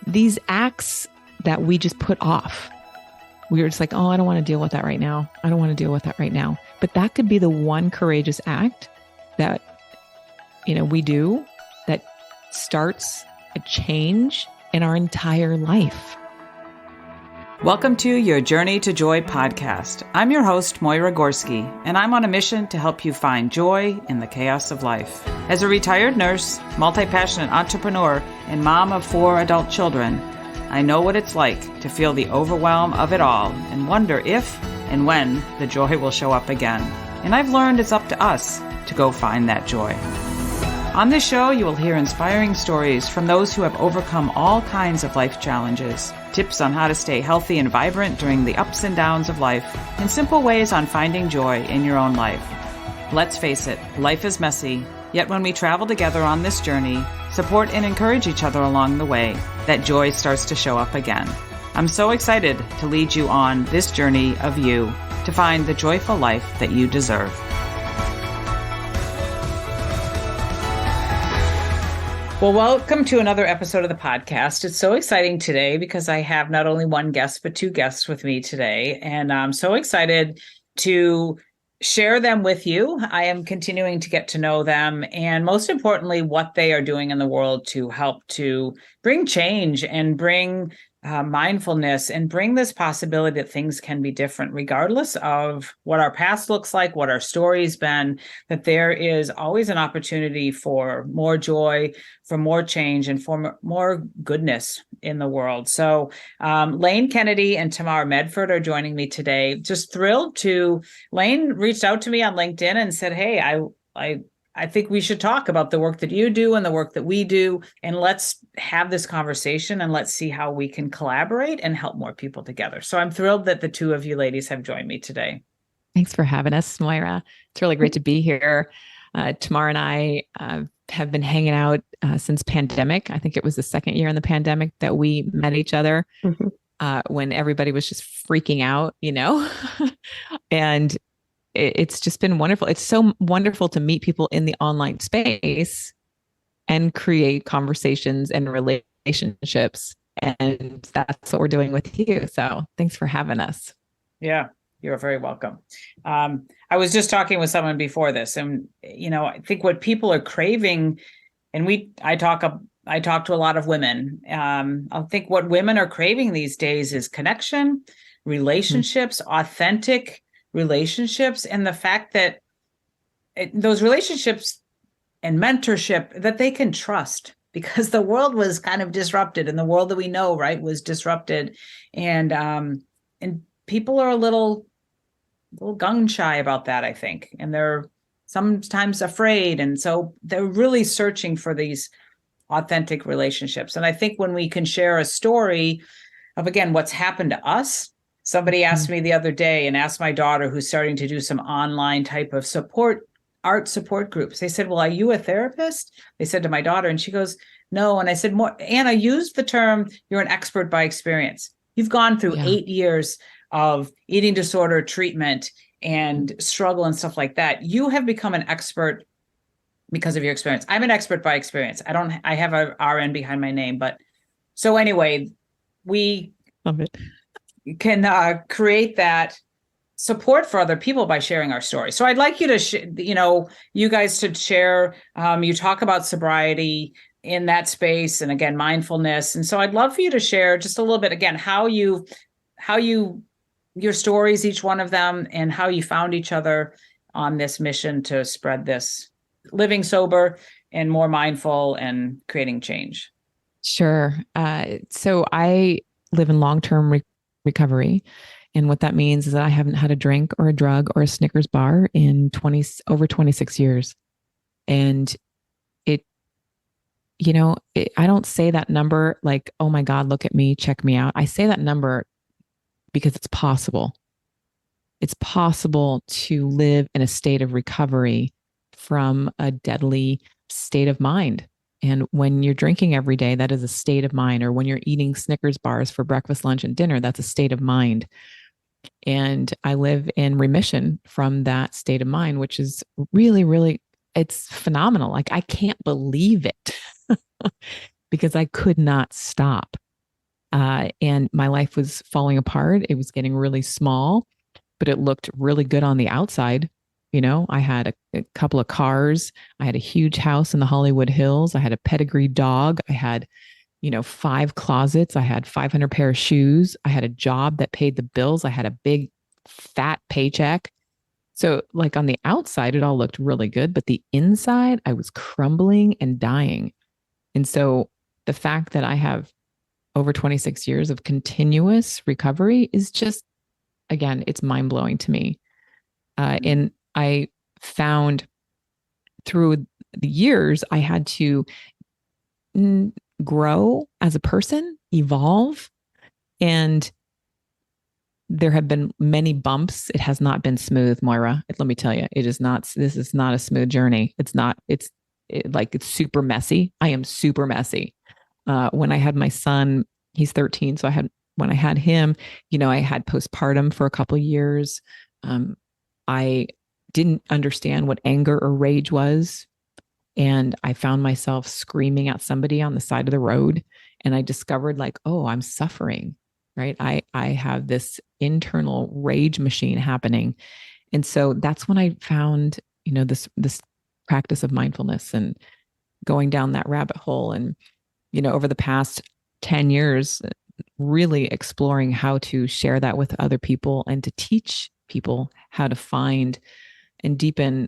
these acts that we just put off. We were just like, oh, I don't want to deal with that right now. I don't want to deal with that right now. But that could be the one courageous act that, we do that starts a change in our entire life. Welcome to your Journey to Joy podcast. I'm your host, Moyra Gorski, and I'm on a mission to help you find joy in the chaos of life. As a retired nurse, multi-passionate entrepreneur, and mom of 4 adult children, I know what it's like to feel the overwhelm of it all and wonder if and when the joy will show up again. And I've learned it's up to us to go find that joy. On this show, you will hear inspiring stories from those who have overcome all kinds of life challenges, tips on how to stay healthy and vibrant during the ups and downs of life, and simple ways on finding joy in your own life. Let's face it, life is messy, yet when we travel together on this journey, support and encourage each other along the way, that joy starts to show up again. I'm so excited to lead you on this journey of you to find the joyful life that you deserve. Well, welcome to another episode of the podcast. It's so exciting today because I have not only one guest, but 2 guests with me today. And I'm so excited to share them with you. I am continuing to get to know them and most importantly, what they are doing in the world to help to bring change and bring mindfulness and bring this possibility that things can be different regardless of what our past looks like, what our story's been, that there is always an opportunity for more joy, for more change, and for more goodness in the world. So Kennedy and Tamar Medford are joining me today. Just thrilled to, Lane reached out to me on LinkedIn and said, hey, I think we should talk about the work that you do and the work that we do, and let's have this conversation and let's see how we can collaborate and help more people together. So I'm thrilled that the 2 of you ladies have joined me today. Thanks for having us, Moyra. It's really great to be here. Tamar and I have been hanging out since pandemic. I think it was the 2nd year in the pandemic that we met each other when everybody was just freaking out, and it's just been wonderful. It's so wonderful to meet people in the online space and create conversations and relationships. And that's what we're doing with you. So thanks for having us. Yeah, you're very welcome. I was just talking with someone before this, and, I think what people are craving, and I talk to a lot of women. I think what women are craving these days is connection, relationships, authentic relationships, and the fact that those relationships and mentorship that they can trust, because the world was kind of disrupted, and the world that we know, right, was disrupted, and people are a little gun shy about that, I think, and they're sometimes afraid, and so they're really searching for these authentic relationships. And I think when we can share a story of, again, what's happened to us. Somebody asked me the other day, and asked my daughter, who's starting to do some online type of art support groups. They said, well, are you a therapist? They said to my daughter, and she goes, no. And I said, Anna, used the term, you're an expert by experience. You've gone through 8 years of eating disorder treatment and struggle and stuff like that. You have become an expert because of your experience. I'm an expert by experience. I have a RN behind my name, but so anyway, we love it. Can create that support for other people by sharing our story. So I'd like you to, you guys to share, you talk about sobriety in that space, and again, mindfulness. And so I'd love for you to share just a little bit, again, your stories, each one of them, and how you found each other on this mission to spread this living sober and more mindful and creating change. Sure. So I live in long-term recovery. And what that means is that I haven't had a drink or a drug or a Snickers bar in over 26 years. And I don't say that number like, oh my God, look at me, check me out. I say that number because it's possible. It's possible to live in a state of recovery from a deadly state of mind. And when you're drinking every day, that is a state of mind. Or when you're eating Snickers bars for breakfast, lunch, and dinner, that's a state of mind. And I live in remission from that state of mind, which is really, really, it's phenomenal. Like, I can't believe it because I could not stop. And my life was falling apart. It was getting really small, but it looked really good on the outside. I had a couple of cars. I had a huge house in the Hollywood Hills. I had a pedigree dog. I had, 5 closets. I had 500 pair of shoes. I had a job that paid the bills. I had a big fat paycheck. So like on the outside, it all looked really good, but the inside, I was crumbling and dying. And so the fact that I have over 26 years of continuous recovery is just, again, it's mind blowing to me. And I found through the years, I had to grow as a person, evolve. And there have been many bumps. It has not been smooth, Moyra. Let me tell you, this is not a smooth journey. It's super messy. I am super messy. When I had my son, he's 13. So when I had him, I had postpartum for a couple of years. I didn't understand what anger or rage was. And I found myself screaming at somebody on the side of the road. And I discovered oh, I'm suffering, right? I have this internal rage machine happening. And so that's when I found, this practice of mindfulness and going down that rabbit hole. And, over the past 10 years, really exploring how to share that with other people and to teach people how to find and deepen,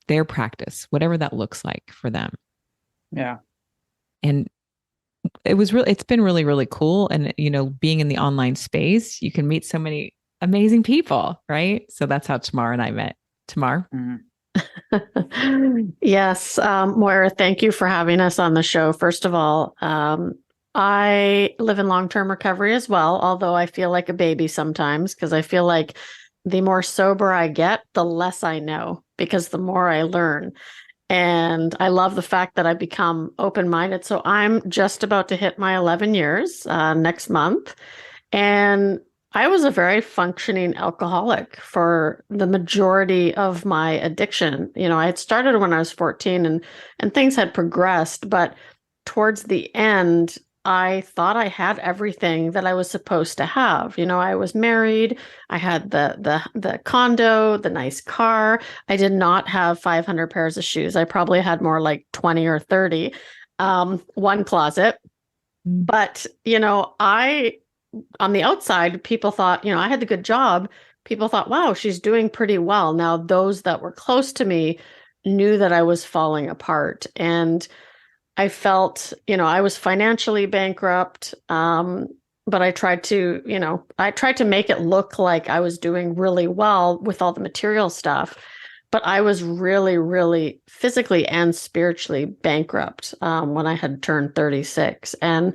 their practice, whatever that looks like for them. Yeah. And it's been really, really cool. And, being in the online space, you can meet so many amazing people, right? So that's how Tamar and I met. Tamar? Mm-hmm. Yes. Moyra, thank you for having us on the show. First of all, I live in long-term recovery as well, although I feel like a baby sometimes because I feel like the more sober I get, the less I know because the more I learn. And I love the fact that I've become open-minded. So I'm just about to hit my 11 years next month. And I was a very functioning alcoholic for the majority of my addiction. I had started when I was 14 and things had progressed, but towards the end, I thought I had everything that I was supposed to have. I was married. I had the condo, the nice car. I did not have 500 pairs of shoes. I probably had more like 20 or 30, one closet. But, on the outside, people thought, I had the good job. People thought, wow, she's doing pretty well. Now, those that were close to me knew that I was falling apart. And I felt, I was financially bankrupt, but I tried to make it look like I was doing really well with all the material stuff. But I was really, really physically and spiritually bankrupt when I had turned 36. And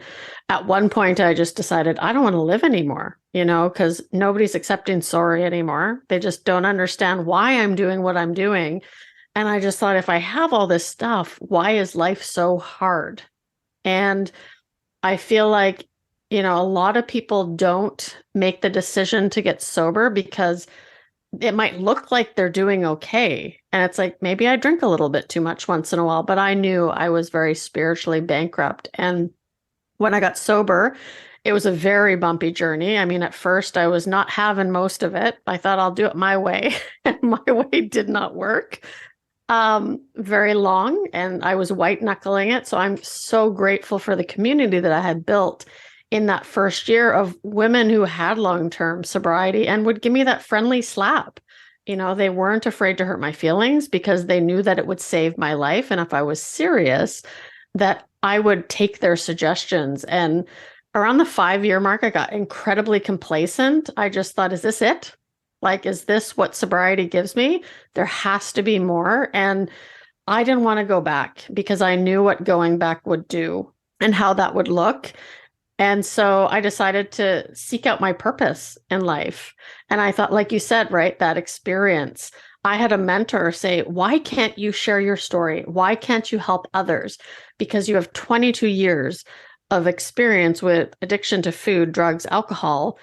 at one point, I just decided I don't want to live anymore, because nobody's accepting sorry anymore. They just don't understand why I'm doing what I'm doing. And I just thought, if I have all this stuff, why is life so hard? And I feel like, a lot of people don't make the decision to get sober because it might look like they're doing okay. And it's like, maybe I drink a little bit too much once in a while, but I knew I was very spiritually bankrupt. And when I got sober, it was a very bumpy journey. I mean, at first I was not having most of it. I thought I'll do it my way, and my way did not work very long, and I was white knuckling it. So I'm so grateful for the community that I had built in that first year of women who had long-term sobriety and would give me that friendly slap. They weren't afraid to hurt my feelings because they knew that it would save my life. And if I was serious, that I would take their suggestions. And around the 5-year mark, I got incredibly complacent. I just thought, is this it? Is this what sobriety gives me? There has to be more. And I didn't want to go back because I knew what going back would do and how that would look. And so I decided to seek out my purpose in life. And I thought, like you said, right, that experience, I had a mentor say, why can't you share your story? Why can't you help others? Because you have 22 years of experience with addiction to food, drugs, alcohol.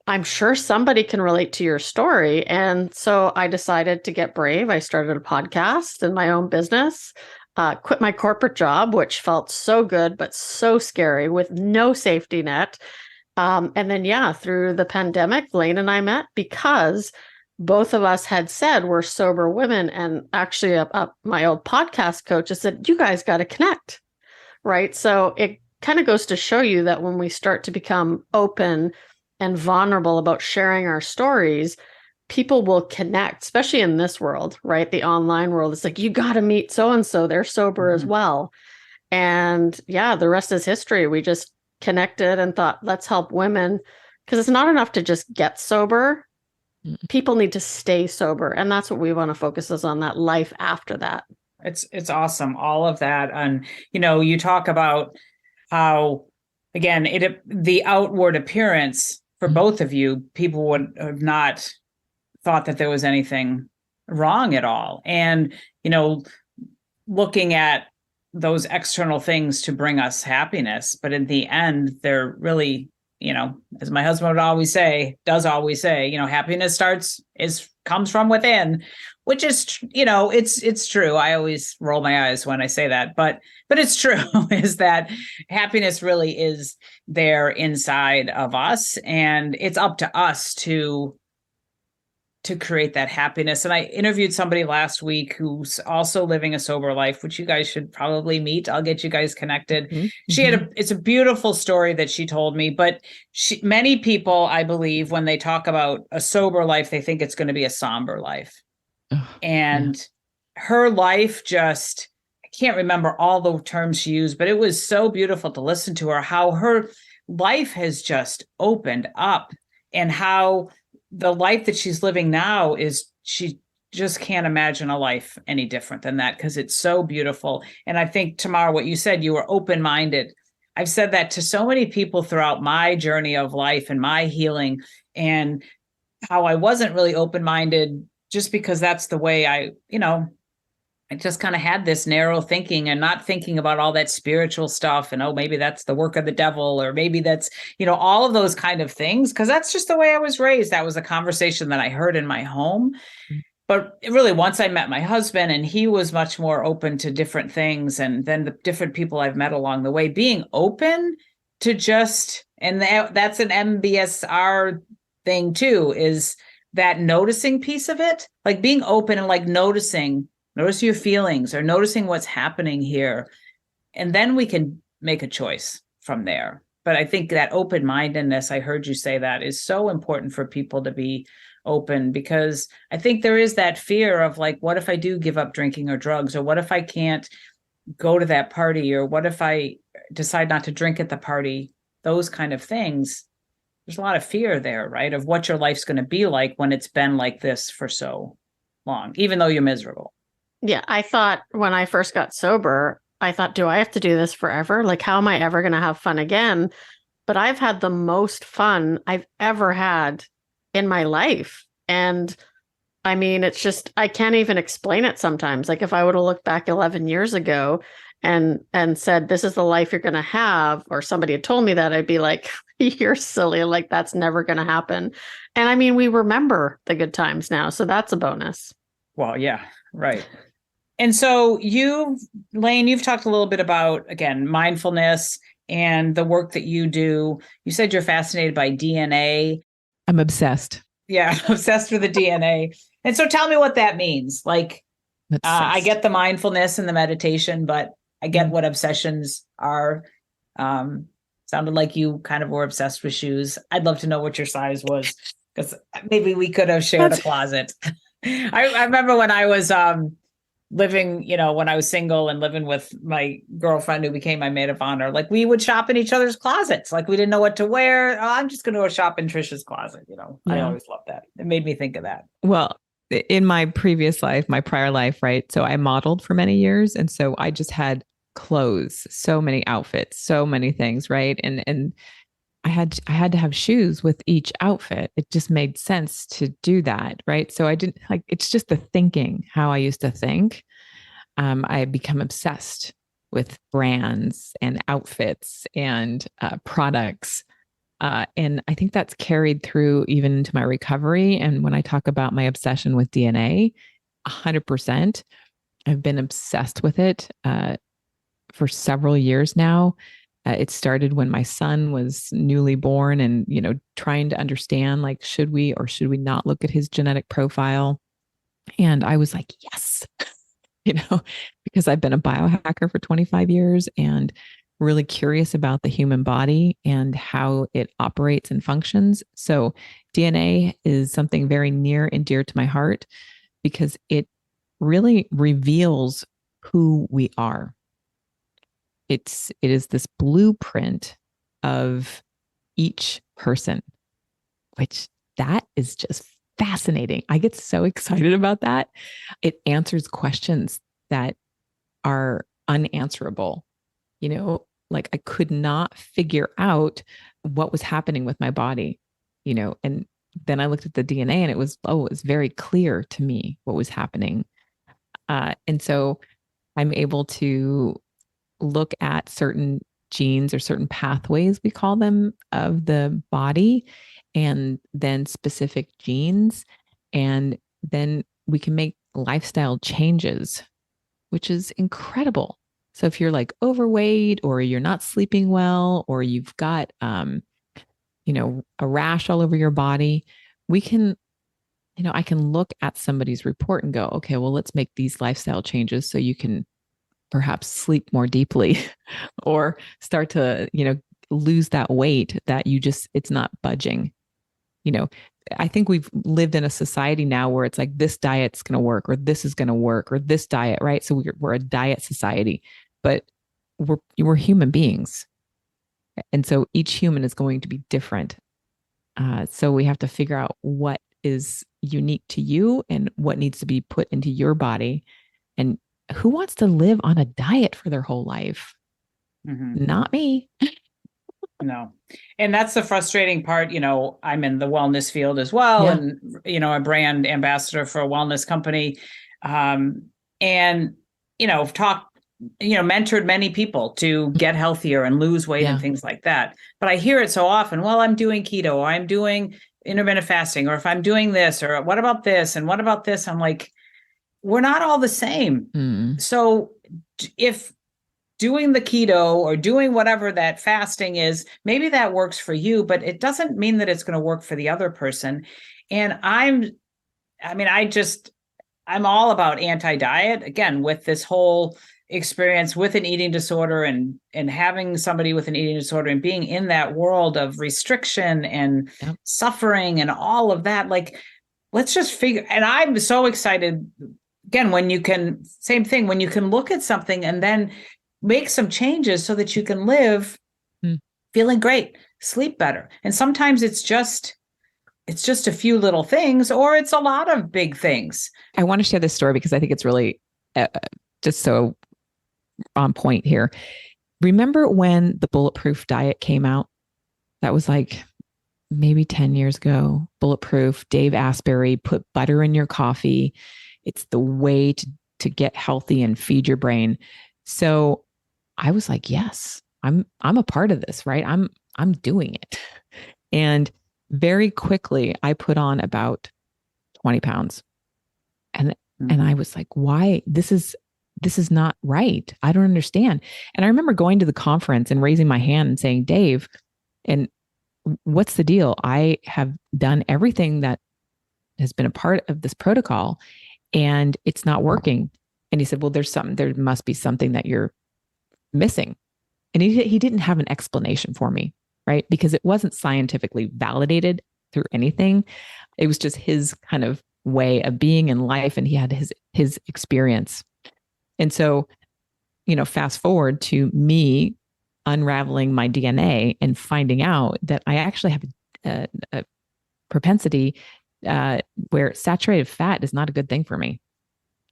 I'm sure somebody can relate to your story. And so I decided to get brave. I started a podcast and my own business. quit my corporate job, which felt so good, but so scary with no safety net. And then, through the pandemic, Lane and I met because both of us had said we're sober women. And actually, my old podcast coach has said, you guys got to connect, right? So it kind of goes to show you that when we start to become open and vulnerable about sharing our stories, people will connect, especially in this world, right? The online world. It's like, you got to meet so-and-so, they're sober as well. And the rest is history. We just connected and thought, let's help women, because it's not enough to just get sober. People need to stay sober. And that's what we want to focus on, that life after that. It's awesome. All of that. And, you talk about how, again, the outward appearance for both of you, people would have not thought that there was anything wrong at all. And, looking at those external things to bring us happiness, but in the end, they're really, as my husband does always say, happiness comes from within, which is, it's true. I always roll my eyes when I say that, but it's true is that happiness really is there inside of us, and it's up to us to create that happiness. And I interviewed somebody last week who's also living a sober life, which you guys should probably meet. I'll get you guys connected. It's a beautiful story that she told me, but many people, I believe, when they talk about a sober life, they think it's going to be a somber life. And her life I can't remember all the terms she used, but it was so beautiful to listen to her, how her life has just opened up, and how the life that she's living now she just can't imagine a life any different than that, because it's so beautiful. And I think, Tamar, what you said, you were open-minded. I've said that to so many people throughout my journey of life and my healing, and how I wasn't really open-minded just because that's the way I just kind of had this narrow thinking and not thinking about all that spiritual stuff. And, maybe that's the work of the devil, or maybe that's, all of those kind of things. Cause that's just the way I was raised. That was a conversation that I heard in my home. But really, once I met my husband, and he was much more open to different things, and then the different people I've met along the way, being open to and that's an MBSR thing too, is that noticing piece of it, like being open and like notice your feelings, or noticing what's happening here. And then we can make a choice from there. But I think that open-mindedness, I heard you say that, is so important for people to be open, because I think there is that fear of like, what if I do give up drinking or drugs, or what if I can't go to that party, or what if I decide not to drink at the party, those kind of things. There's a lot of fear there, right? Of what your life's going to be like when it's been like this for so long, even though you're miserable. Yeah, I thought when I first got sober, I thought, do I have to do this forever? Like, how am I ever going to have fun again? But I've had the most fun I've ever had in my life. And I mean, it's just, I can't even explain it sometimes. Like, if I would have looked back 11 years ago and said, this is the life you're going to have, or somebody had told me that, I'd be like, you're silly. Like, that's never going to happen. And I mean, we remember the good times now. So that's a bonus. Well, yeah, right. And so Lane, you've talked a little bit about, again, mindfulness and the work that you do. You said you're fascinated by DNA. I'm obsessed. Yeah, obsessed with the DNA. And so tell me what that means. Like, I get the mindfulness and the meditation, but I get what obsessions are. Sounded like you kind of were obsessed with shoes. I'd love to know what your size was, because maybe we could have shared a closet. I remember when I was living, when I was single and living with my girlfriend who became my maid of honor, like we would shop in each other's closets. Like we didn't know what to wear. Oh, I'm just going to go shop in Trisha's closet. Yeah. I always loved that. It made me think of that. Well, in my prior life, right? So I modeled for many years. And so I just had clothes, so many outfits, so many things, right? And I had to have shoes with each outfit. It just made sense to do that, right? So I didn't it's just the thinking, how I used to think. I had become obsessed with brands and outfits and products. And I think that's carried through even into my recovery. And when I talk about my obsession with DNA, 100%, I've been obsessed with it for several years now. It started when my son was newly born and, trying to understand, like, should we or should we not look at his genetic profile? And I was like, yes, because I've been a biohacker for 25 years and really curious about the human body and how it operates and functions. So DNA is something very near and dear to my heart because it really reveals who we are. It is this blueprint of each person, which that is just fascinating. I get so excited about that. It answers questions that are unanswerable. Like I could not figure out what was happening with my body, and then I looked at the DNA and it was very clear to me what was happening. And so I'm able to look at certain genes or certain pathways, we call them, of the body, and then specific genes. And then we can make lifestyle changes, which is incredible. So if you're like overweight or you're not sleeping well, or you've got, a rash all over your body, we can, I can look at somebody's report and go, okay, well, let's make these lifestyle changes so you can perhaps sleep more deeply or start to, lose that weight that it's not budging. I think we've lived in a society now where it's like this diet's going to work, or this is going to work, or this diet, right? So we're a diet society, but we're human beings. And so each human is going to be different. So we have to figure out what is unique to you and what needs to be put into your body. And who wants to live on a diet for their whole life? Mm-hmm. Not me. No. And that's the frustrating part. I'm in the wellness field as well. Yeah. And, a brand ambassador for a wellness company. And, mentored many people to get healthier and lose weight and things like that. But I hear it so often, well, I'm doing keto, or I'm doing intermittent fasting, or if I'm doing this, or what about this? And what about this? I'm like, we're not all the same. Mm. So if doing the keto or doing whatever that fasting is, maybe that works for you, but it doesn't mean that it's going to work for the other person. And I'm all about anti-diet, again, with this whole experience with an eating disorder and having somebody with an eating disorder and being in that world of restriction and suffering and all of that. Like, let's just figure, and I'm so excited, again, when you can look at something and then make some changes so that you can live feeling great, sleep better. And sometimes it's just a few little things, or it's a lot of big things. I want to share this story because I think it's really just so on point here. Remember when the Bulletproof diet came out? That was like maybe 10 years ago. Bulletproof, Dave Asbury, put butter in your coffee. It's the way to get healthy and feed your brain. So I was like, yes, I'm a part of this, right? I'm doing it. And very quickly I put on about 20 pounds. And I was like, why? This is not right. I don't understand. And I remember going to the conference and raising my hand and saying, Dave, and what's the deal? I have done everything that has been a part of this protocol and it's not working. And he said, well, there must be something that you're missing. And he didn't have an explanation for me, right? Because it wasn't scientifically validated through anything. It was just his kind of way of being in life. And he had his experience. And so, fast forward to me unraveling my DNA and finding out that I actually have a propensity where saturated fat is not a good thing for me,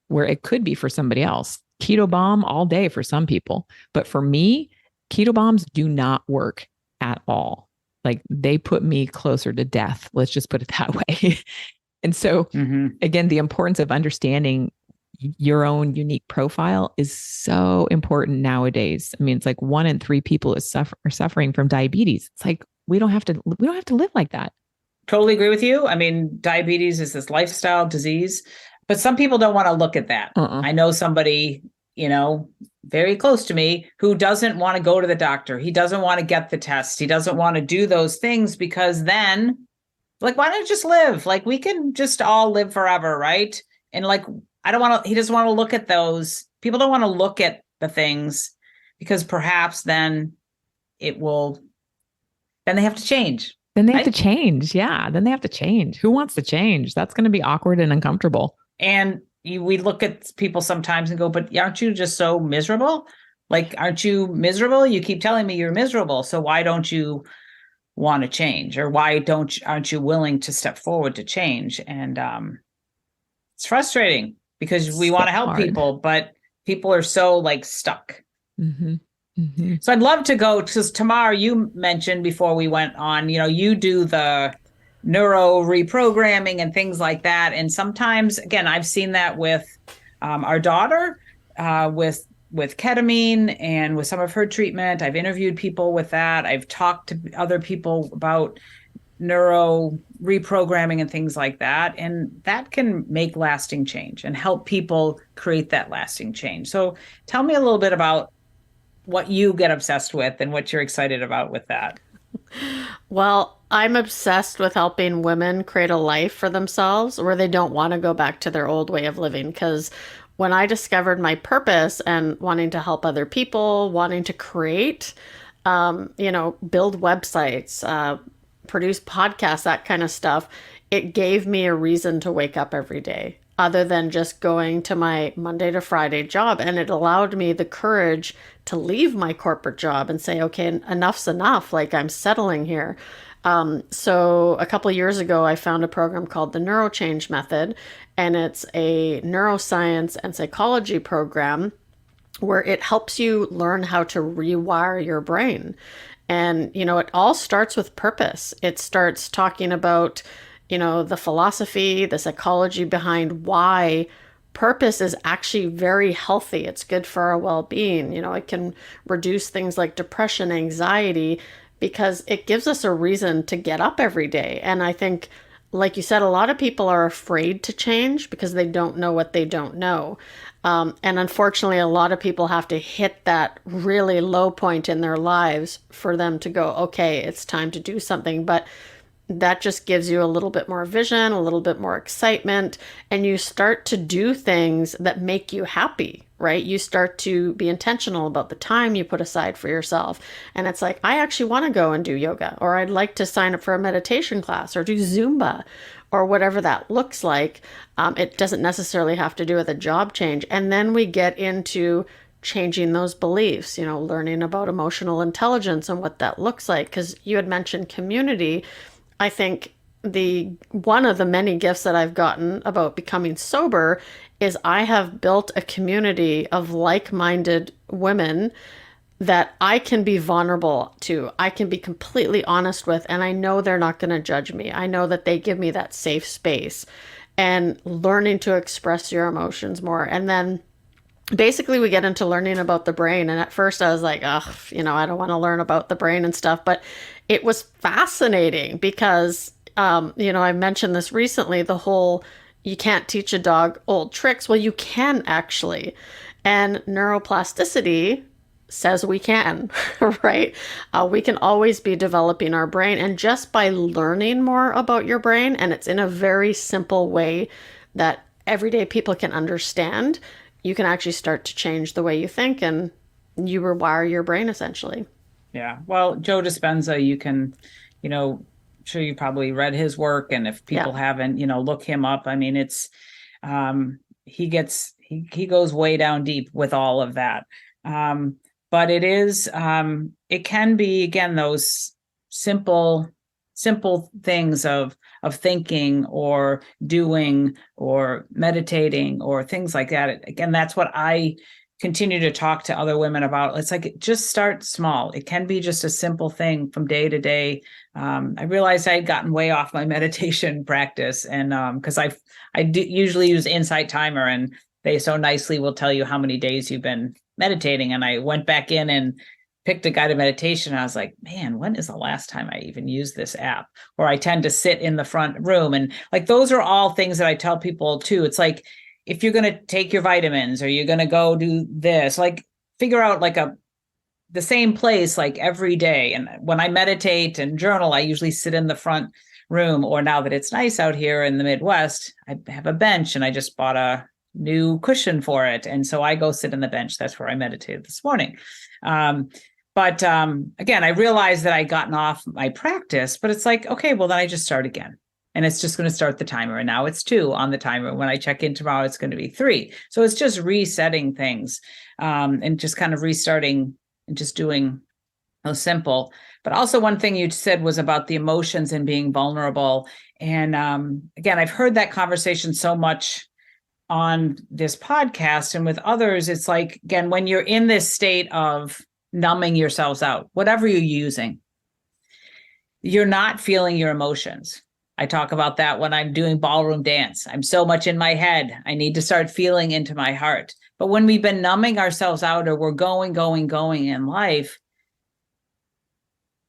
where it could be for somebody else. Keto bomb all day for some people. But for me, keto bombs do not work at all. Like, they put me closer to death. Let's just put it that way. And so, again, the importance of understanding your own unique profile is so important nowadays. I mean, it's like 1 in 3 people are suffering from diabetes. It's like, we don't have to live like that. Totally agree with you. I mean, diabetes is this lifestyle disease. But some people don't want to look at that. I know somebody, very close to me who doesn't want to go to the doctor. He doesn't want to get the test. He doesn't want to do those things because then, like, why don't you just live? Like, we can just all live forever, right? And like, he doesn't want to look at those. People don't want to look at the things because perhaps then they have to change. Then they have to change. Yeah. Then they have to change. Who wants to change? That's going to be awkward and uncomfortable. And we look at people sometimes and go, but aren't you just so miserable? Like, aren't you miserable? You keep telling me you're miserable. So why don't you want to change? Or why aren't you willing to step forward to change? And it's frustrating because we want to help people, but people are so like stuck. Mm-hmm. Mm-hmm. So I'd love to go, because Tamar, you mentioned before we went on, you do the neuro reprogramming and things like that. And sometimes, again, I've seen that with our daughter, with ketamine and with some of her treatment. I've interviewed people with that. I've talked to other people about neuro reprogramming and things like that. And that can make lasting change and help people create that lasting change. So tell me a little bit about what you get obsessed with and what you're excited about with that. Well, I'm obsessed with helping women create a life for themselves where they don't want to go back to their old way of living. Because when I discovered my purpose and wanting to help other people, wanting to create, build websites, produce podcasts, that kind of stuff, it gave me a reason to wake up every day other than just going to my Monday to Friday job. And it allowed me the courage to leave my corporate job and say, okay, enough's enough. Like, I'm settling here. So a couple of years ago, I found a program called the Neuro Change Method, and it's a neuroscience and psychology program where it helps you learn how to rewire your brain. And, it all starts with purpose. It starts talking about, the philosophy, the psychology behind why purpose is actually very healthy. It's good for our well-being. It can reduce things like depression, anxiety, because it gives us a reason to get up every day. And I think, like you said, a lot of people are afraid to change because they don't know what they don't know. And unfortunately, a lot of people have to hit that really low point in their lives for them to go, okay, it's time to do something. But that just gives you a little bit more vision, a little bit more excitement, and you start to do things that make you happy, right? You start to be intentional about the time you put aside for yourself. And it's like, I actually want to go and do yoga, or I'd like to sign up for a meditation class or do Zumba or whatever that looks like. It doesn't necessarily have to do with a job change. And then we get into changing those beliefs, learning about emotional intelligence and what that looks like. Because you had mentioned community. I think one of the many gifts that I've gotten about becoming sober is I have built a community of like-minded women that I can be vulnerable to. I can be completely honest with, and I know they're not going to judge me. I know that they give me that safe space, and learning to express your emotions more. And then basically we get into learning about the brain. And at first I was like, I don't want to learn about the brain and stuff, but it was fascinating because, I mentioned this recently, the whole, you can't teach a dog old tricks. Well, you can actually. And neuroplasticity says we can, right? We can always be developing our brain. And just by learning more about your brain, and it's in a very simple way that everyday people can understand, you can actually start to change the way you think, and you rewire your brain essentially. Yeah. Well, Joe Dispenza, you can, sure you probably read his work, and if people haven't, look him up. I mean, it's, he goes way down deep with all of that. But it is, it can be, again, those simple things of thinking or doing or meditating or things like that. Again, that's what I continue to talk to other women about. It's like, just start small. It can be just a simple thing from day to day. I realized I had gotten way off my meditation practice, and because I usually use Insight Timer, and they so nicely will tell you how many days you've been meditating. And I went back in and picked a guided meditation. I was like, man, when is the last time I even used this app? Or I tend to sit in the front room. And like, those are all things that I tell people too. It's like, if you're going to take your vitamins or you're going to go do this, like figure out like the same place, like every day. And when I meditate and journal, I usually sit in the front room, or now that it's nice out here in the Midwest, I have a bench and I just bought a new cushion for it. And so I go sit in the bench. That's where I meditated this morning. But again, I realized that I'd gotten off my practice, but it's like, okay, well, then I just start again. And it's just going to start the timer. And now it's 2 on the timer. When I check in tomorrow, it's going to be 3. So it's just resetting things and just kind of restarting and just doing those simple. But also one thing you said was about the emotions and being vulnerable. And again, I've heard that conversation so much on this podcast and with others. It's like, again, when you're in this state of numbing yourselves out, whatever you're using, you're not feeling your emotions. I talk about that when I'm doing ballroom dance. I'm so much in my head. I need to start feeling into my heart. But when we've been numbing ourselves out, or we're going in life,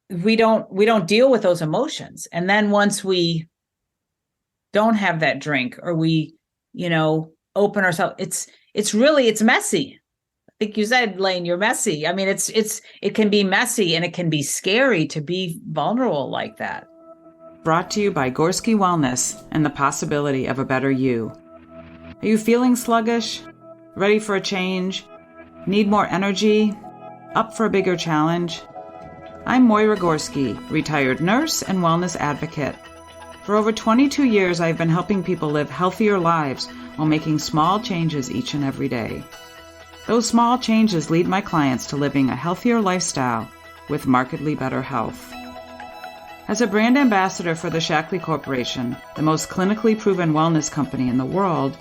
we don't deal with those emotions. And then once we don't have that drink, or we, open ourselves, it's messy. I think you said, Lane, you're messy. I mean, it can be messy and it can be scary to be vulnerable like that. Brought to you by Gorski Wellness and the possibility of a better you. Are you feeling sluggish? Ready for a change? Need more energy? Up for a bigger challenge? I'm Moyra Gorski, retired nurse and wellness advocate. For over 22 years, I've been helping people live healthier lives while making small changes each and every day. Those small changes lead my clients to living a healthier lifestyle with markedly better health. As a brand ambassador for the Shaklee Corporation, the most clinically proven wellness company in the world,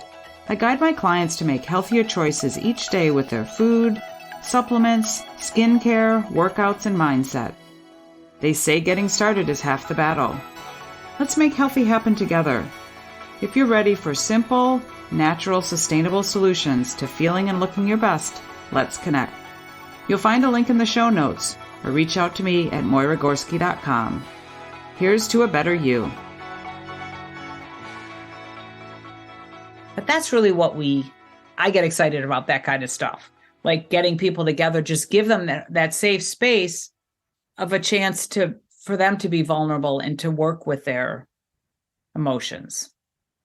I guide my clients to make healthier choices each day with their food, supplements, skincare, workouts, and mindset. They say getting started is half the battle. Let's make healthy happen together. If you're ready for simple, natural, sustainable solutions to feeling and looking your best, let's connect. You'll find a link in the show notes, or reach out to me at moyragorski.com. Here's to a better you. But that's really what I get excited about, that kind of stuff. Like getting people together, just give them that safe space of a chance for them to be vulnerable and to work with their emotions.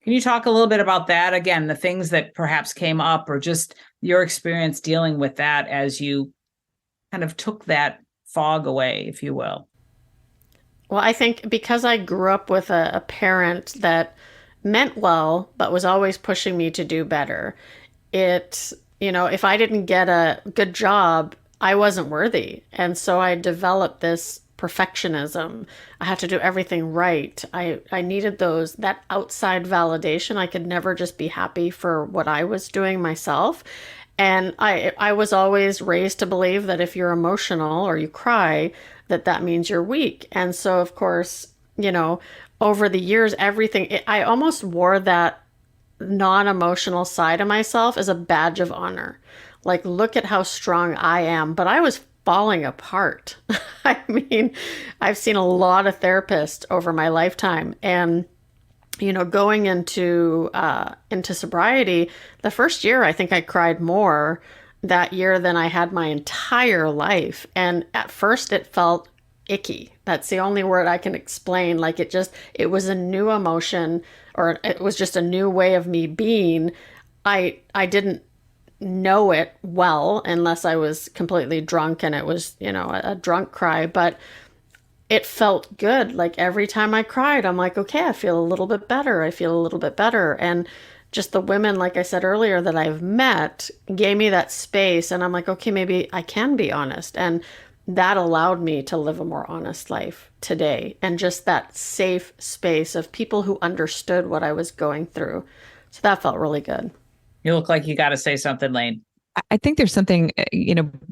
Can you talk a little bit about that? Again, the things that perhaps came up, or just your experience dealing with that as you kind of took that fog away, if you will. Well, I think because I grew up with a parent that meant well, but was always pushing me to do better, if I didn't get a good job, I wasn't worthy. And so I developed this perfectionism. I had to do everything right. I needed that outside validation. I could never just be happy for what I was doing myself. And I was always raised to believe that if you're emotional or you cry, that means you're weak. And so, of course, over the years, I almost wore that non-emotional side of myself as a badge of honor. Like, look at how strong I am. But I was falling apart. I mean, I've seen a lot of therapists over my lifetime, and going into sobriety, the first year I think I cried more that year than I had my entire life. And at first it felt icky. That's the only word I can explain. Like it was a new emotion, or it was just a new way of me being. I didn't know it well unless I was completely drunk and it was, a drunk cry, but it felt good. Like every time I cried, I'm like, okay, I feel a little bit better. I feel a little bit better. And just the women, like I said earlier, that I've met gave me that space. And I'm like, okay, maybe I can be honest. And that allowed me to live a more honest life today. And just that safe space of people who understood what I was going through. So that felt really good. You look like you got to say something, Lane. I think there's something,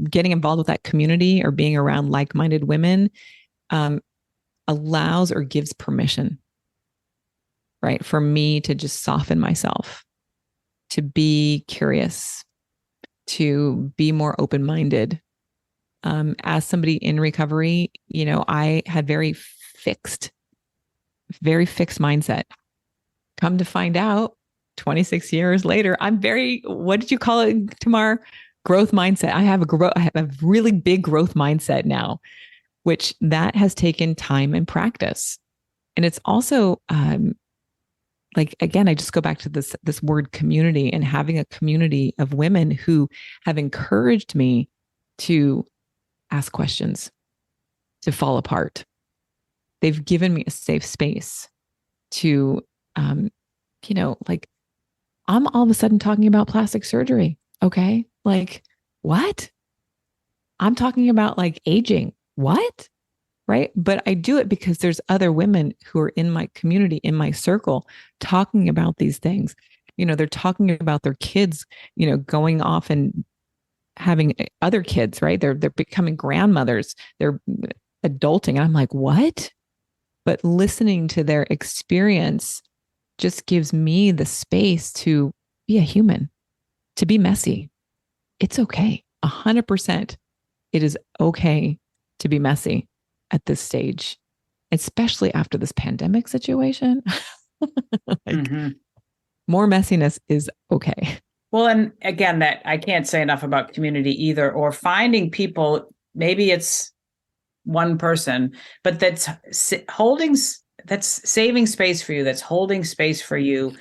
getting involved with that community or being around like-minded women allows or gives permission, right? For me to just soften myself, to be curious, to be more open-minded, as somebody in recovery, I had very fixed mindset. Come to find out, 26 years later, I'm what did you call it, Tamar? Growth mindset. I have a really big growth mindset now, which that has taken time and practice. And it's also, again, I just go back to this word community, and having a community of women who have encouraged me to ask questions, to fall apart. They've given me a safe space to, I'm all of a sudden talking about plastic surgery. Okay. What? I'm talking about aging. What? Right. But I do it because there's other women who are in my community, in my circle, talking about these things. They're talking about their kids, going off and having other kids, right? They're becoming grandmothers. They're adulting. And I'm like, what? But listening to their experience just gives me the space to be a human, to be messy. It's okay. 100%. It is okay to be messy at this stage, especially after this pandemic situation. More messiness is okay. Well, and again, that I can't say enough about community either, or finding people, maybe it's one person, but that's saving space for you, that's holding space for you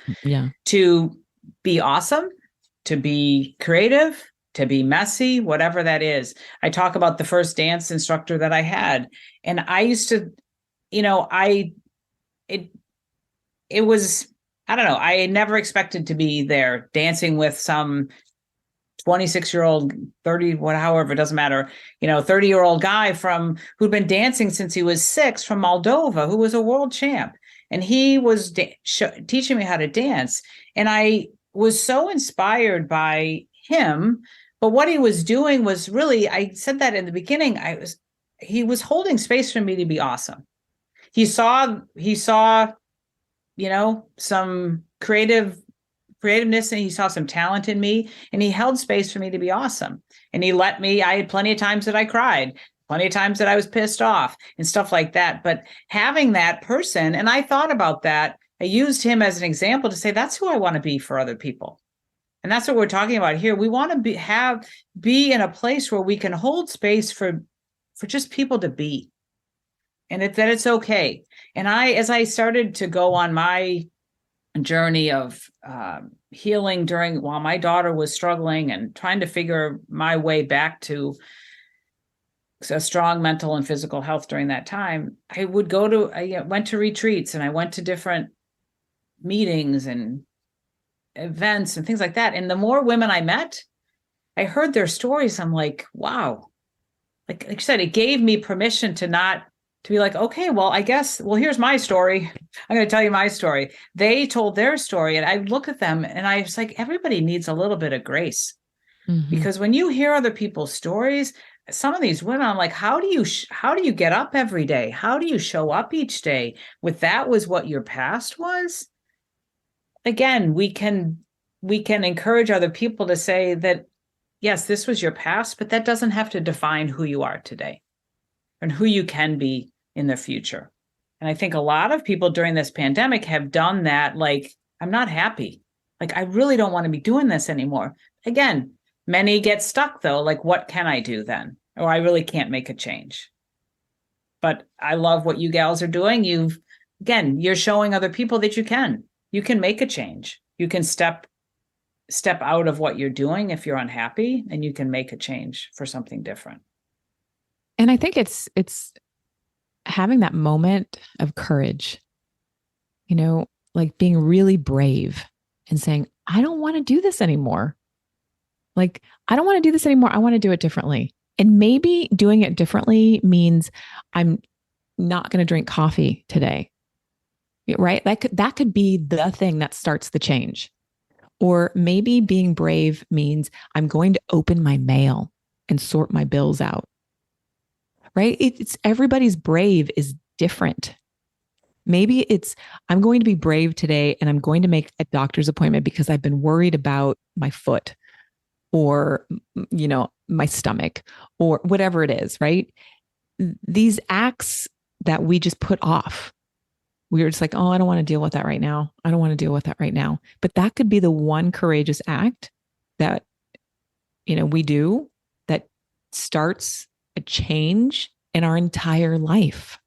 to be awesome, to be creative, to be messy, whatever that is. I talk about the first dance instructor that I had, and I used to, it was, I don't know, I never expected to be there dancing with some 26-year-old, 30, however, it doesn't matter, 30-year-old guy who'd been dancing since he was 6 from Moldova, who was a world champ. And he was teaching me how to dance. And I was so inspired by him. But what he was doing was really, I said that in the beginning, he was holding space for me to be awesome. He saw, some creativeness, and he saw some talent in me, and he held space for me to be awesome. And he let me, I had plenty of times that I cried, plenty of times that I was pissed off and stuff like that. But having that person, and I thought about that, I used him as an example to say, that's who I want to be for other people. And that's what we're talking about here. We want to be in a place where we can hold space for just people to be, and that it's okay. And as I started to go on my journey of healing while my daughter was struggling and trying to figure my way back to a strong mental and physical health during that time, I went to retreats, and I went to different meetings and events and things like that. And the more women I met, I heard their stories. I'm like, wow. Like you said, it gave me permission to be like, okay, well, here's my story. I'm going to tell you my story. They told their story, and I look at them and I was like, everybody needs a little bit of grace. Because when you hear other people's stories, some of these women, I'm like, how do you get up every day? How do you show up each day with that was what your past was? Again, we can encourage other people to say that, yes, this was your past, but that doesn't have to define who you are today and who you can be in the future. And I think a lot of people during this pandemic have done that. I'm not happy. I really don't want to be doing this anymore. Again, many get stuck though. What can I do then? Or I really can't make a change. But I love what you gals are doing. You're showing other people that you can make a change. You can step out of what you're doing if you're unhappy, and you can make a change for something different. And I think it's having that moment of courage, being really brave and saying, I don't want to do this anymore. I don't want to do this anymore. I want to do it differently. And maybe doing it differently means I'm not going to drink coffee today. Right? That could be the thing that starts the change. Or maybe being brave means I'm going to open my mail and sort my bills out. Right? It's everybody's brave is different. Maybe it's I'm going to be brave today and I'm going to make a doctor's appointment because I've been worried about my foot. or, my stomach or whatever it is, right? These acts that we just put off. We were just like, oh, I don't want to deal with that right now. I don't want to deal with that right now. But that could be the one courageous act that, we do that starts a change in our entire life.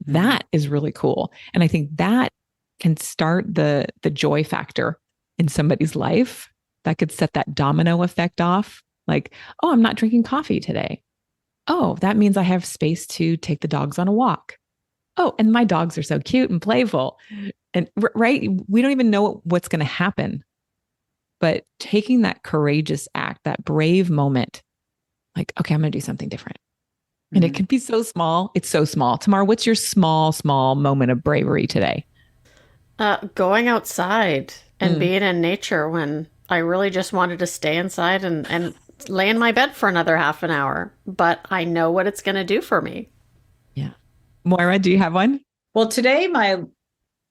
That is really cool. And I think that can start the joy factor in somebody's life. That could set that domino effect off. Like, oh, I'm not drinking coffee today. Oh, that means I have space to take the dogs on a walk. Oh, and my dogs are so cute and playful. And right, we don't even know what's going to happen. But taking that courageous act, that brave moment, like, okay, I'm going to do something different. And it can be so small. It's so small. Tamar, what's your small moment of bravery today? Going outside and being in nature when I really just wanted to stay inside and lay in my bed for another half an hour. But I know what it's going to do for me. Yeah. Moyra, do you have one? Well, today my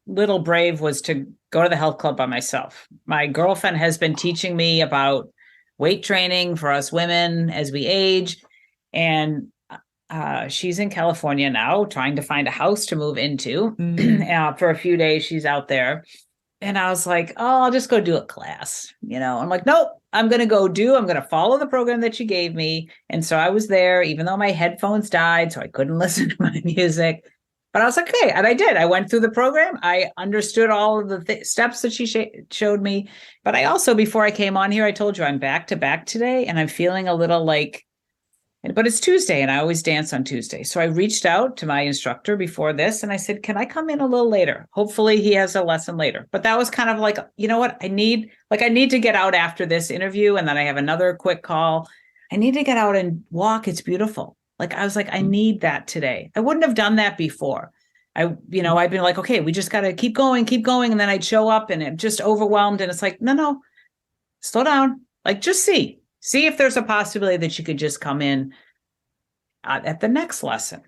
little brave was to go to the health club by myself. My girlfriend has been teaching me about weight training for us women as we age. And she's in California now, trying to find a house to move into. For a few days, she's out there. And I was like, oh, I'll just go do a class. I'm like, nope, I'm going to follow the program that she gave me. And so I was there, even though my headphones died, so I couldn't listen to my music. But I was like, okay. And I did. I went through the program. I understood all of the steps that she showed me. But I also, before I came on here, I told you I'm back to back today. And I'm feeling a little like, but it's Tuesday and I always dance on Tuesday. So I reached out to my instructor before this and I said, can I come in a little later? Hopefully he has a lesson later. But that was kind of like, you know what? I need to get out after this interview. And then I have another quick call. I need to get out and walk. It's beautiful. Like, I was like, I need that today. I wouldn't have done that before. I'd been like, okay, we just got to keep going. And then I'd show up and I'm just overwhelmed. And it's like, no, slow down. Like, just see if there's a possibility that you could just come in at the next lesson,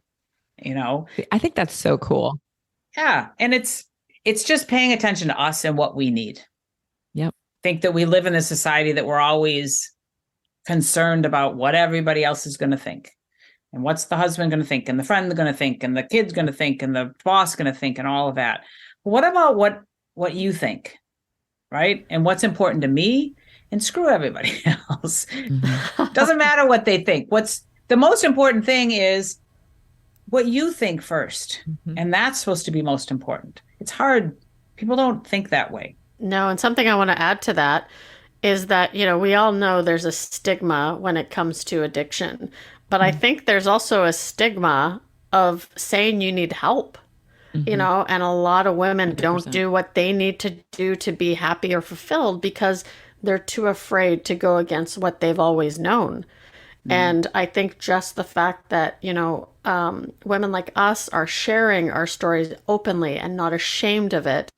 I think that's so cool. Yeah. And it's just paying attention to us and what we need. Yep. I think that we live in a society that we're always concerned about what everybody else is going to think. And what's the husband going to think? And the friend going to think? And the kid's going to think? And the boss going to think? And all of that. What about what you think? Right? And what's important to me? And screw everybody else. Doesn't matter what they think. What's the most important thing is what you think first. And that's supposed to be most important. It's hard. People don't think that way. No. And something I want to add to that is that, we all know there's a stigma when it comes to addiction. But I think there's also a stigma of saying you need help. And a lot of women 100%. Don't do what they need to do to be happy or fulfilled because they're too afraid to go against what they've always known. And I think just the fact that, women like us are sharing our stories openly and not ashamed of it,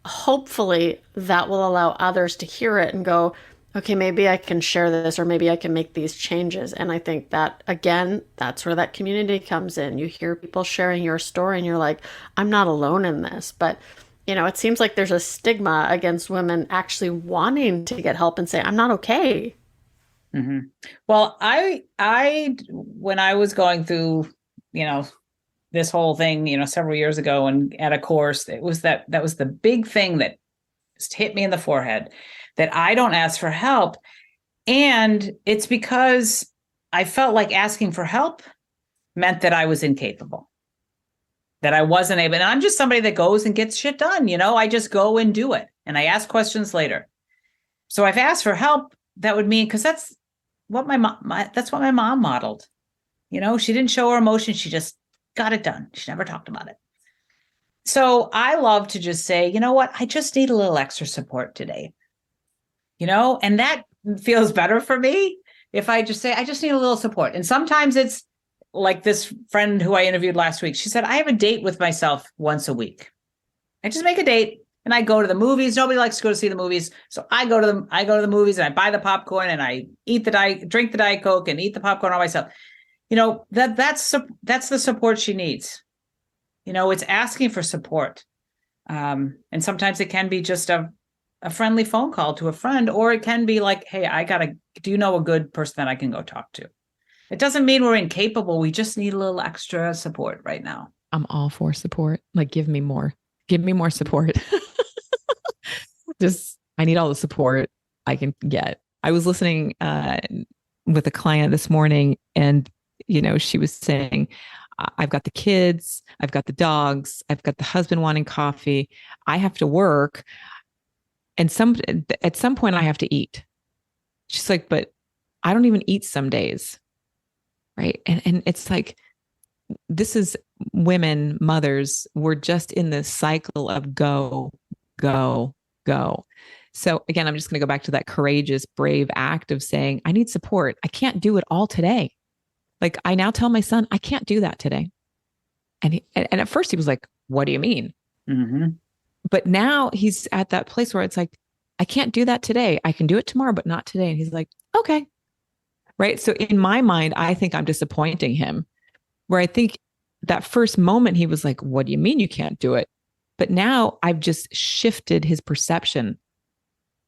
hopefully that will allow others to hear it and go, okay, maybe I can share this or maybe I can make these changes. And I think that, again, that's where that community comes in. You hear people sharing your story and you're like, I'm not alone in this. But it seems like there's a stigma against women actually wanting to get help and say, I'm not okay. Well, I when I was going through, this whole thing, several years ago and at a course, it was that was the big thing that just hit me in the forehead, that I don't ask for help. And it's because I felt like asking for help meant that I was incapable. That I wasn't able, and I'm just somebody that goes and gets shit done. I just go and do it. And I ask questions later. So I've asked for help. That would mean, because that's what that's what my mom modeled. She didn't show her emotion. She just got it done. She never talked about it. So I love to just say, you know what? I just need a little extra support today. And that feels better for me if I just say, I just need a little support. And sometimes it's like this friend who I interviewed last week. She said, I have a date with myself once a week. I just make a date and I go to the movies. Nobody likes to go to see the movies. So I go to the movies and I buy the popcorn and I drink the Diet Coke and eat the popcorn all myself. That's the support she needs. It's asking for support. And sometimes it can be just a friendly phone call to a friend, or it can be like, hey, do you know a good person that I can go talk to? It doesn't mean we're incapable. We just need a little extra support right now. I'm all for support. Like, give me more support. I need all the support I can get. I was listening with a client this morning, and, she was saying, I've got the kids, I've got the dogs, I've got the husband wanting coffee. I have to work. And at some point I have to eat. She's like, but I don't even eat some days. Right. And it's like, this is women, mothers, we're just in this cycle of go, go, go. So again, I'm just going to go back to that courageous, brave act of saying, I need support. I can't do it all today. Like, I now tell my son, I can't do that today. And at first he was like, what do you mean? Mm-hmm. But now he's at that place where it's like, I can't do that today. I can do it tomorrow, but not today. And he's like, okay. Right. So in my mind, I think I'm disappointing him, where I think that first moment he was like, what do you mean you can't do it? But now I've just shifted his perception.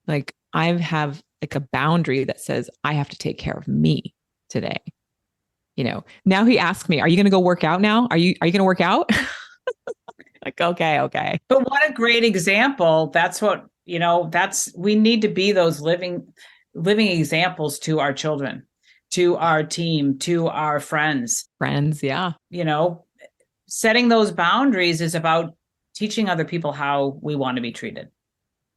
Like, I have like a boundary that says I have to take care of me today. Now he asks me, are you going to go work out now? Are you going to work out? Like, okay. But what a great example. That's what, we need to be those living examples to our children, to our team, to our friends. Yeah. Setting those boundaries is about teaching other people how we want to be treated.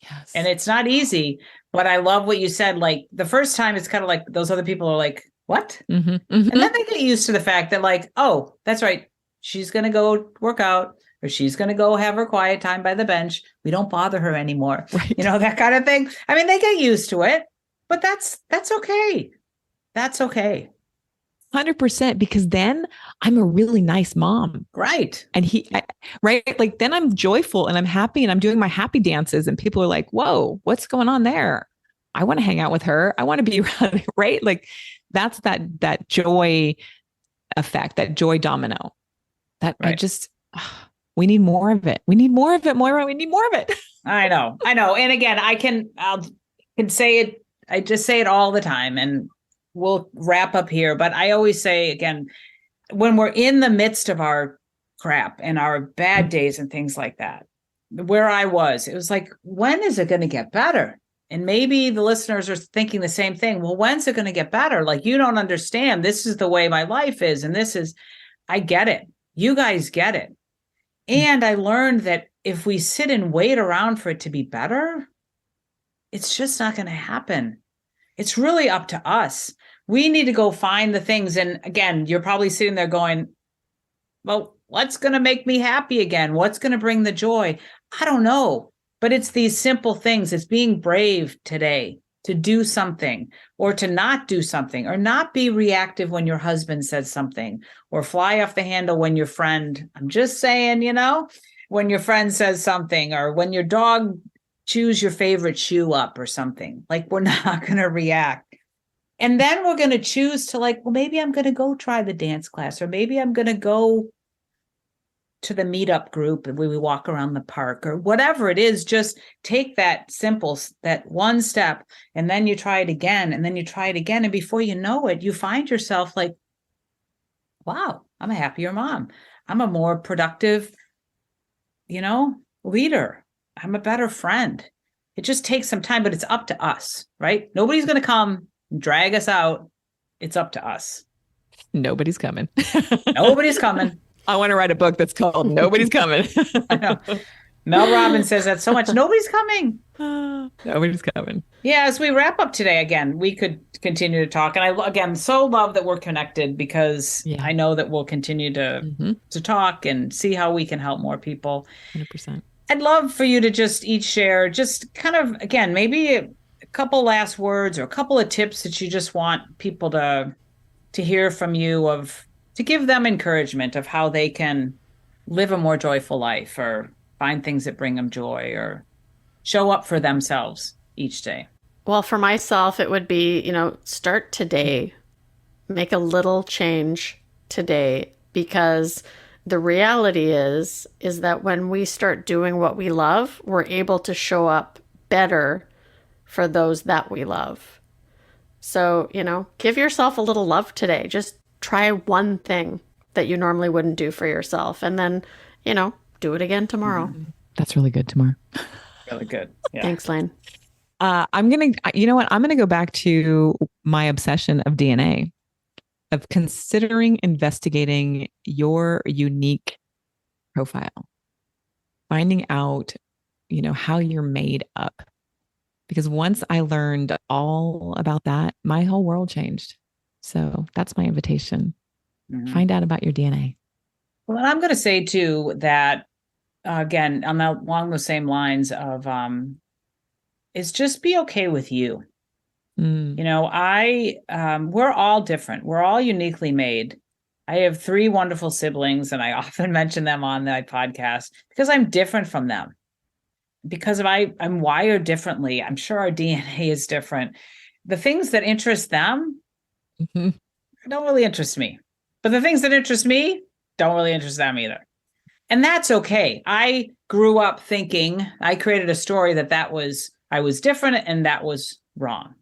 Yes. And it's not easy, but I love what you said. Like, the first time it's kind of like those other people are like, what? Mm-hmm, mm-hmm. And then they get used to the fact that, like, oh, that's right, she's going to go work out, or she's going to go have her quiet time by the bench. We don't bother her anymore. Right. That kind of thing. I mean, they get used to it, but that's okay. That's okay. 100%, because then I'm a really nice mom. Right. And right. Like, then I'm joyful and I'm happy and I'm doing my happy dances and people are like, whoa, what's going on there? I want to hang out with her. I want to be around, right? Like, that's that joy effect, that joy domino that right. we need more of it. We need more of it, Moyra. We need more of it. I know. And again, I can say it. I just say it all the time, and we'll wrap up here. But I always say, again, when we're in the midst of our crap and our bad days and things like that, where I was, it was like, when is it going to get better? And maybe the listeners are thinking the same thing. Well, when's it going to get better? Like, you don't understand. This is the way my life is. And I get it. You guys get it. And I learned that if we sit and wait around for it to be better, it's just not going to happen. It's really up to us. We need to go find the things. And again, you're probably sitting there going, well, what's going to make me happy again? What's going to bring the joy? I don't know. But it's these simple things. It's being brave today to do something, or to not do something, or not be reactive when your husband says something, or fly off the handle when your friend, I'm just saying, when your friend says something, or when your dog chews your favorite shoe up or something. Like, we're not going to react. And then we're going to choose to, like, well, maybe I'm going to go try the dance class, or maybe I'm going to go to the meetup group and we walk around the park, or whatever it is. Just take that one step, and then you try it again, and then you try it again. And before you know it, you find yourself like, wow, I'm a happier mom. I'm a more productive, leader. I'm a better friend. It just takes some time, but it's up to us, right? Nobody's going to come and drag us out. It's up to us. Nobody's coming. Nobody's coming. I want to write a book that's called Nobody's Coming. I know. Mel Robbins says that so much. Nobody's coming. Nobody's coming. Yeah, as we wrap up today, again, we could continue to talk. And I, again, so love that we're connected, because I know that we'll continue to talk and see how we can help more people. 100%. I'd love for you to just each share, just kind of, again, maybe a couple last words or a couple of tips that you just want people to hear from you, to give them encouragement of how they can live a more joyful life, or find things that bring them joy, or show up for themselves each day. Well, for myself, it would be, start today, make a little change today, because the reality is that when we start doing what we love, we're able to show up better for those that we love. So, give yourself a little love today. Just try one thing that you normally wouldn't do for yourself. And then, do it again tomorrow. That's really good, Tamar. Really good. Yeah. Thanks, Lane. I'm going to go back to my obsession of DNA, of considering investigating your unique profile, finding out, how you're made up. Because once I learned all about that, my whole world changed. So that's my invitation. Find out about your DNA. Well, I'm going to say too that, again, along the same lines of, is just be okay with you. We're all different. We're all uniquely made. I have 3 wonderful siblings, and I often mention them on my podcast because I'm different from them. Because I'm wired differently. I'm sure our DNA is different. The things that interest them don't really interest me. But the things that interest me don't really interest them either. And that's okay. I grew up thinking, I created a story that I was different and that was wrong.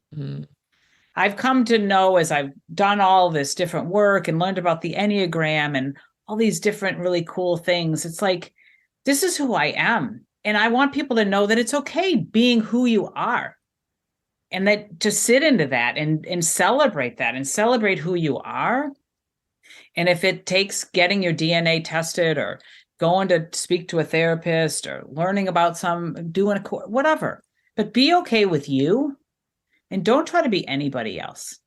I've come to know, as I've done all this different work and learned about the Enneagram and all these different really cool things, it's like, this is who I am. And I want people to know that it's okay being who you are, and that to sit into that and celebrate that and celebrate who you are. And if it takes getting your DNA tested or going to speak to a therapist or learning about doing a course, whatever, but be okay with you and don't try to be anybody else,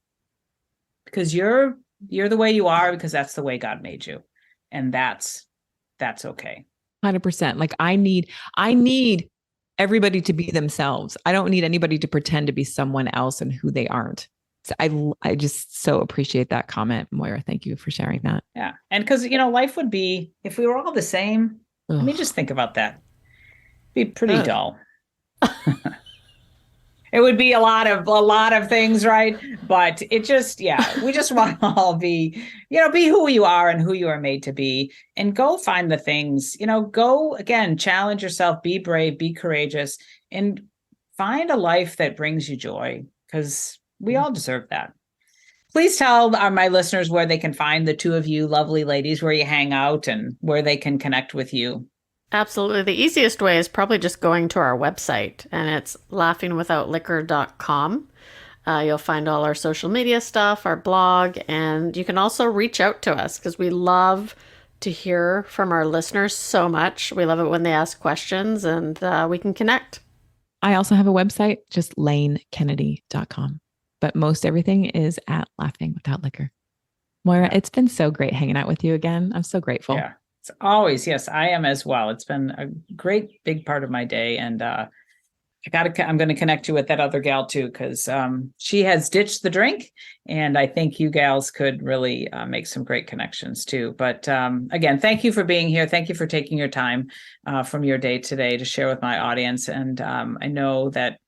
because you're the way you are, because that's the way God made you. And that's okay. 100%. Like I need everybody to be themselves. I don't need anybody to pretend to be someone else and who they aren't. So I just so appreciate that comment, Moyra. Thank you for sharing that. Yeah. And because, life would be, if we were all the same, I mean, just think about that. It'd be pretty dull. It would be a lot of things, right? But it just, we just want to all be who you are and who you are made to be, and go find the things, go again, challenge yourself, be brave, be courageous, and find a life that brings you joy, because we all deserve that. Please tell my listeners where they can find the 2 of you lovely ladies, where you hang out and where they can connect with you. Absolutely. The easiest way is probably just going to our website, and it's laughingwithoutliquor.com. You'll find all our social media stuff, our blog, and you can also reach out to us, because we love to hear from our listeners so much. We love it when they ask questions, and we can connect. I also have a website, just lanekennedy.com. But most everything is at Laughing Without Liquor. Moyra, it's been so great hanging out with you again. I'm so grateful. Yeah. It's always, yes, I am as well. It's been a great big part of my day, and I'm going to connect you with that other gal too, because she has ditched the drink, and I think you gals could really make some great connections too. But again, thank you for being here. Thank you for taking your time from your day today to share with my audience, and I know that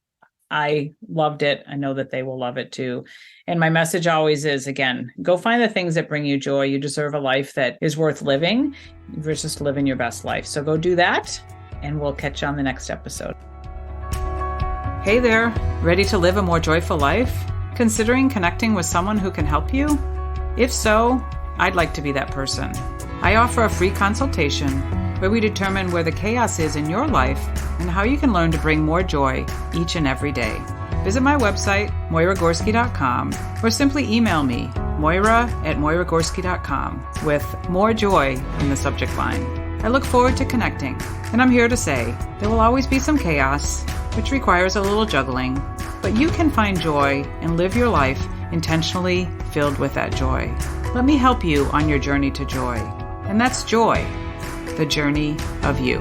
I loved it. I know that they will love it too. And my message always is, again, go find the things that bring you joy. You deserve a life that is worth living versus living your best life. So go do that, and we'll catch you on the next episode. Hey there, ready to live a more joyful life? Considering connecting with someone who can help you? If so, I'd like to be that person. I offer a free consultation where we determine where the chaos is in your life and how you can learn to bring more joy each and every day. Visit my website, moyragorski.com, or simply email me, moyra@moyragorski.com, with more joy in the subject line. I look forward to connecting, and I'm here to say there will always be some chaos, which requires a little juggling, but you can find joy and live your life intentionally filled with that joy. Let me help you on your journey to joy. And that's joy, the journey of you.